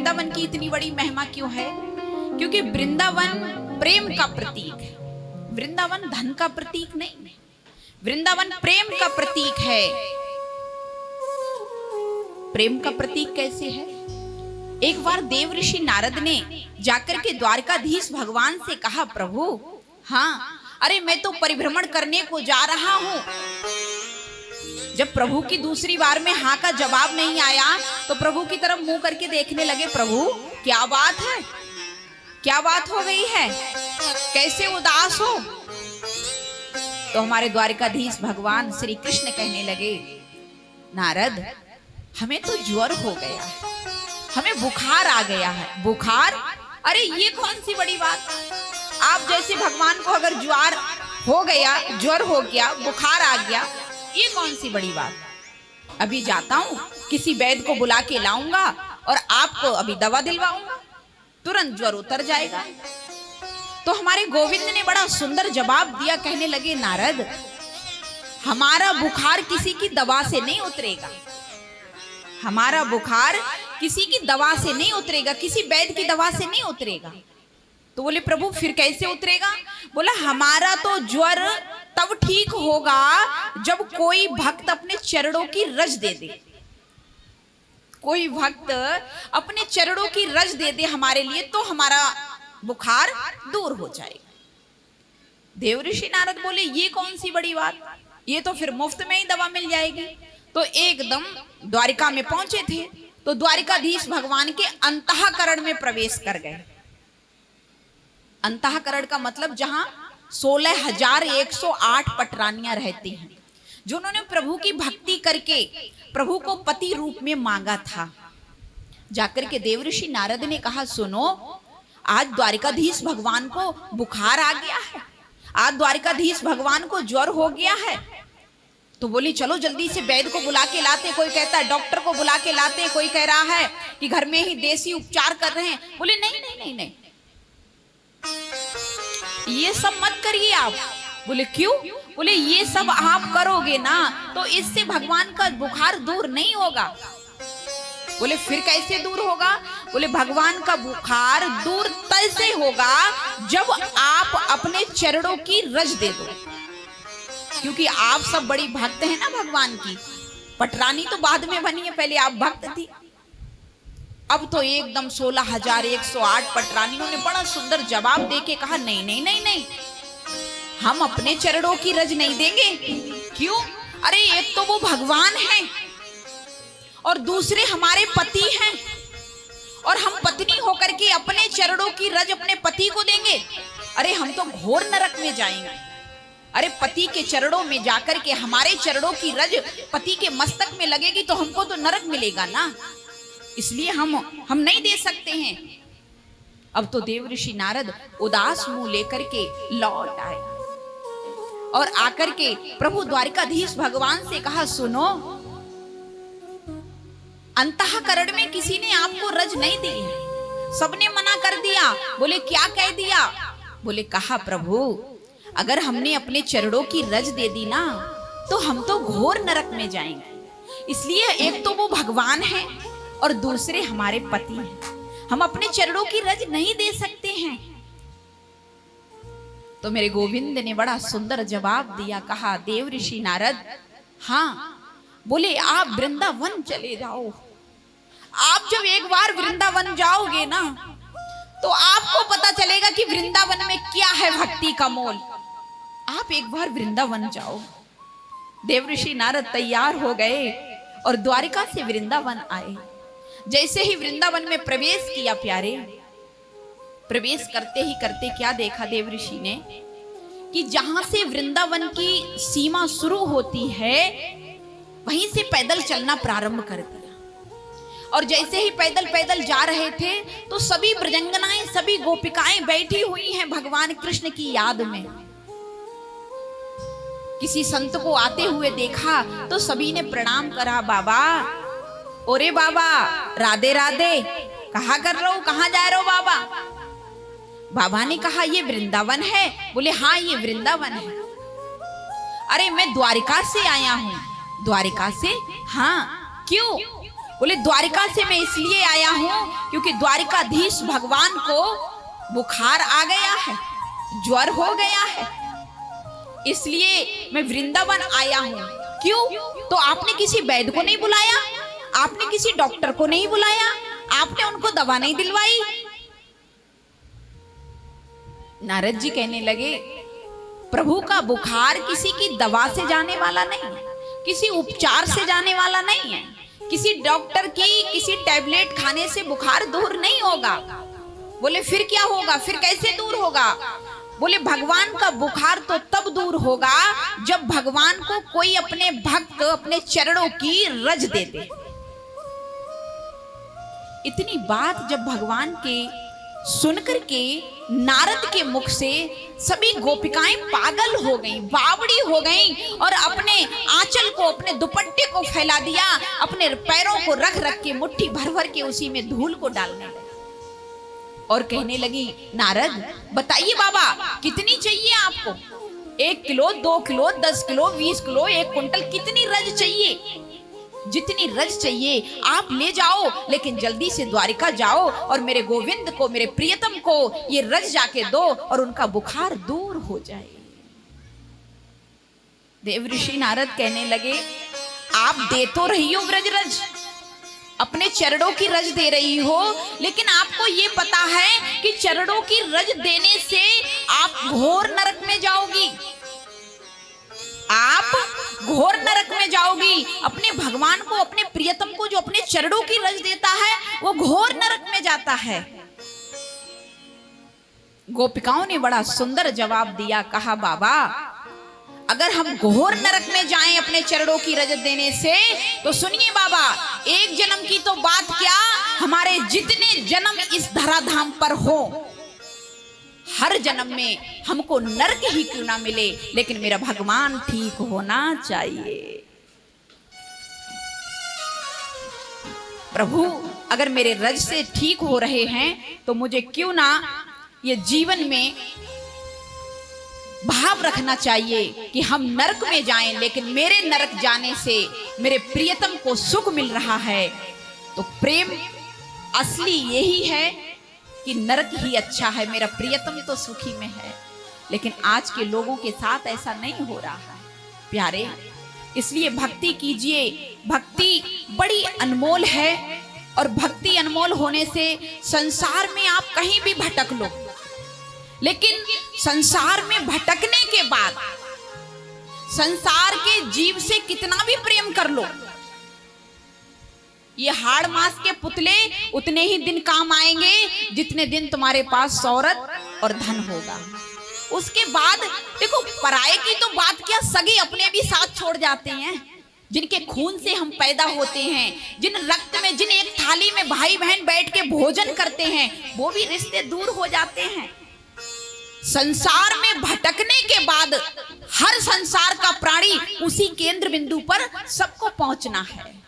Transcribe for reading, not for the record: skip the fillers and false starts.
वृंदावन की इतनी बड़ी महिमा क्यों है? क्योंकि वृंदावन प्रेम का प्रतीक है। वृंदावन धन का प्रतीक नहीं, वृंदावन प्रेम का प्रतीक है। प्रेम का प्रतीक कैसे है? एक बार देव ऋषि नारद ने जाकर के द्वारकाधीश भगवान से कहा, प्रभु हाँ, अरे मैं तो परिभ्रमण करने को जा रहा हूं। जब प्रभु की दूसरी बार में हाँ का जवाब नहीं आया तो प्रभु की तरफ मुंह करके देखने लगे, प्रभु क्या बात है, क्या बात हो गई है, कैसे उदास हो? तो हमारे द्वारकाधीश भगवान श्री कृष्ण कहने लगे, नारद हमें तो ज्वर हो गया है, हमें बुखार आ गया है। बुखार? अरे ये कौन सी बड़ी बात? आप जैसे भगवान को अगर ज्वर हो गया, ज्वर हो गया, बुखार आ गया, ये कौन सी बड़ी बात? अभी जाता हूं, किसी वैद्य को बुला के लाऊंगा और आपको अभी दवा दिलवाऊंगा, तुरंत ज्वर उतर जाएगा। तो हमारे गोविंद ने बड़ा सुंदर जवाब दिया, कहने लगे, नारद हमारा बुखार किसी की दवा से नहीं उतरेगा, हमारा बुखार किसी की दवा से नहीं उतरेगा, किसी वैद्य की दवा से नहीं उतरेगा। तो बोले, प्रभु फिर कैसे उतरेगा? बोला, हमारा तो ज्वर तब ठीक होगा जब कोई भक्त अपने चरणों की रज दे दे, कोई भक्त अपने चरणों की रज दे दे हमारे लिए, तो हमारा बुखार दूर हो जाएगा। देव ऋषि नारद बोले, ये कौन सी बड़ी बात, ये तो फिर मुफ्त में ही दवा मिल जाएगी। तो एकदम द्वारिका में पहुंचे थे तो द्वारिकाधीश भगवान के अंतःकरण में प्रवेश कर गए। अंतःकरण का मतलब जहां 16,108 पटरानियां रहती हैं, जिन्होंने प्रभु की भक्ति करके प्रभु को पति रूप में मांगा था। जाकर के देवऋषि नारद ने कहा, सुनो, आज द्वारिकाधीश भगवान को बुखार आ गया है, आज द्वारिकाधीश भगवान को ज्वर हो गया है। तो बोली, चलो जल्दी से वैद्य को बुला के लाते, कोई कहता है डॉक्टर को बुला के लाते, कोई कह रहा है कि घर में ही देसी उपचार कर रहे हैं। बोले, नहीं नहीं नहीं नहीं, ये सब मत करिए आप। बोले, क्यों? बोले, ये सब आप करोगे ना तो इससे भगवान का बुखार दूर नहीं होगा। बोले, फिर कैसे दूर होगा? बोले, भगवान का बुखार दूर तैसे होगा जब आप अपने चरणों की रज दे दो, क्योंकि आप सब बड़ी भक्त हैं ना भगवान की। पटरानी तो बाद में बनी है, पहले आप भक्त थी। अब तो एकदम 16,108 पटरानियों ने बड़ा सुंदर जवाब देके कहा, नहीं नहीं नहीं नहीं, हम अपने चरणों की रज नहीं देंगे। क्यों? अरे एक तो वो भगवान हैं और दूसरे हमारे पति हैं, और हम पत्नी होकर के अपने चरणों की रज अपने पति को देंगे? अरे हम तो घोर नरक में जाएंगे। अरे पति के चरणों में जाकर के हमारे चरणों की रज पति के मस्तक में लगेगी तो हमको तो नरक मिलेगा ना, इसलिए हम नहीं दे सकते हैं। अब तो देव ऋषि नारद उदास मुंह लेकर के लौट आए और आकर के प्रभु द्वारिकाधीश भगवान से कहा, सुनो, अंतःकरण में किसी ने आपको रज नहीं दी है, सबने मना कर दिया। बोले, क्या कह दिया? बोले, कहा, प्रभु अगर हमने अपने चरणों की रज दे दी ना तो हम तो घोर नरक में जाएंगे, इसलिए एक तो वो भगवान है और दूसरे हमारे पति हैं, हम अपने चरणों की रज नहीं दे सकते हैं। तो मेरे गोविंद ने बड़ा सुंदर जवाब दिया, कहा, देव ऋषि नारद हाँ, बोले, आप वृंदावन चले जाओ। आप जब एक बार वृंदावन जाओगे ना तो आपको पता चलेगा कि वृंदावन में क्या है भक्ति का मोल। आप एक बार वृंदावन जाओ। देव ऋषि नारद तैयार हो गए और द्वारिका से वृंदावन आए। जैसे ही वृंदावन में प्रवेश किया प्यारे, प्रवेश करते ही करते क्या देखा देव ऋषि ने कि जहां से वृंदावन की सीमा शुरू होती है वहीं से पैदल चलना प्रारंभ कर दिया। और जैसे ही पैदल पैदल जा रहे थे तो सभी ब्रजंगनाएं, सभी गोपिकाएं बैठी हुई हैं भगवान कृष्ण की याद में। किसी संत को आते हुए देखा तो सभी ने प्रणाम करा, बाबा, ओरे बाबा, राधे राधे, कहाँ कर रहे हो, कहाँ जा रहे हो बाबा? बाबा ने कहा, ये वृंदावन है। बोले, हाँ ये वृंदावन है। अरे मैं द्वारिका से आया हूं। द्वारिका से? हाँ। क्यों? बोले द्वारिका से मैं इसलिए आया हूं क्योंकि द्वारिकाधीश भगवान को बुखार आ गया है, ज्वर हो गया है, इसलिए मैं वृंदावन आया हूं। क्यों? तो आपने किसी वैद्य को नहीं बुलाया, आपने किसी डॉक्टर को नहीं बुलाया, आपने उनको दवा नहीं दिलवाई। नारद जी कहने लगे प्रभु का बुखार किसी की दवा से जाने वाला नहीं है, किसी उपचार से जाने वाला नहीं है, किसी डॉक्टर की किसी टैबलेट खाने से बुखार दूर नहीं होगा। बोले फिर क्या होगा, फिर कैसे दूर होगा? बोले भगवान का बुखार तो तब दूर होगा जब भगवान को कोई अपने भक्त अपने चरणों की रज दे दे। इतनी बात जब भगवान के सुनकर के नारद के मुख से सभी गोपिकाएं पागल हो गईं, बावड़ी हो गईं और अपने आंचल को अपने दुपट्टे को फैला दिया, अपने पैरों को रख रख के मुट्ठी भर भर के उसी में धूल को डालने लगी और कहने लगी नारद बताइए बाबा कितनी चाहिए आपको? 1 kilo, 2 kilo, 10 kilo, 20 kilo, 1 quintal, कितनी रज चाहिए? जितनी रज चाहिए आप ले जाओ, लेकिन जल्दी से द्वारिका जाओ और मेरे गोविंद को, मेरे प्रियतम को ये रज जाके दो और उनका बुखार दूर हो जाए। देवऋषि नारद कहने लगे आप दे तो रही हो व्रज रज, अपने चरणों की रज दे रही हो, लेकिन आपको ये पता है कि चरणों की रज देने से आप घोर नरक में जाओगी, आप घोर नरक में जाओगी। अपने भगवान को, अपने प्रियतम को जो अपने चरणों की रज देता है वो घोर नरक में जाता है। गोपिकाओं ने बड़ा सुंदर जवाब दिया, कहा बाबा अगर हम घोर नरक में जाएं अपने चरणों की रज देने से तो सुनिए बाबा, एक जन्म की तो बात क्या, हमारे जितने जन्म इस धराधाम पर हो, हर जन्म में हमको नरक ही क्यों ना मिले, लेकिन मेरा भगवान ठीक होना चाहिए। प्रभु अगर मेरे रज से ठीक हो रहे हैं तो मुझे क्यों ना ये जीवन में भाव रखना चाहिए कि हम नरक में जाएं, लेकिन मेरे नरक जाने से मेरे प्रियतम को सुख मिल रहा है। तो प्रेम असली यही है कि नरक ही अच्छा है, मेरा प्रियतम तो सुखी में है। लेकिन आज के लोगों के साथ ऐसा नहीं हो रहा है प्यारे, इसलिए भक्ति कीजिए। भक्ति बड़ी अनमोल है और भक्ति अनमोल होने से संसार में आप कहीं भी भटक लो, लेकिन संसार में भटकने के बाद संसार के जीव से कितना भी प्रेम कर लो, ये हाड़ मास के पुतले उतने ही दिन काम आएंगे जितने दिन तुम्हारे पास शौहरत और धन होगा। उसके बाद देखो पराये की तो बात क्या, सगे अपने भी साथ छोड़ जाते हैं। जिनके खून से हम पैदा होते हैं, जिन रक्त में, जिन एक थाली में भाई बहन बैठ के भोजन करते हैं, वो भी रिश्ते दूर हो जाते हैं। संसार में भटकने के बाद हर संसार का प्राणी उसी केंद्र बिंदु पर सबको पहुंचना है।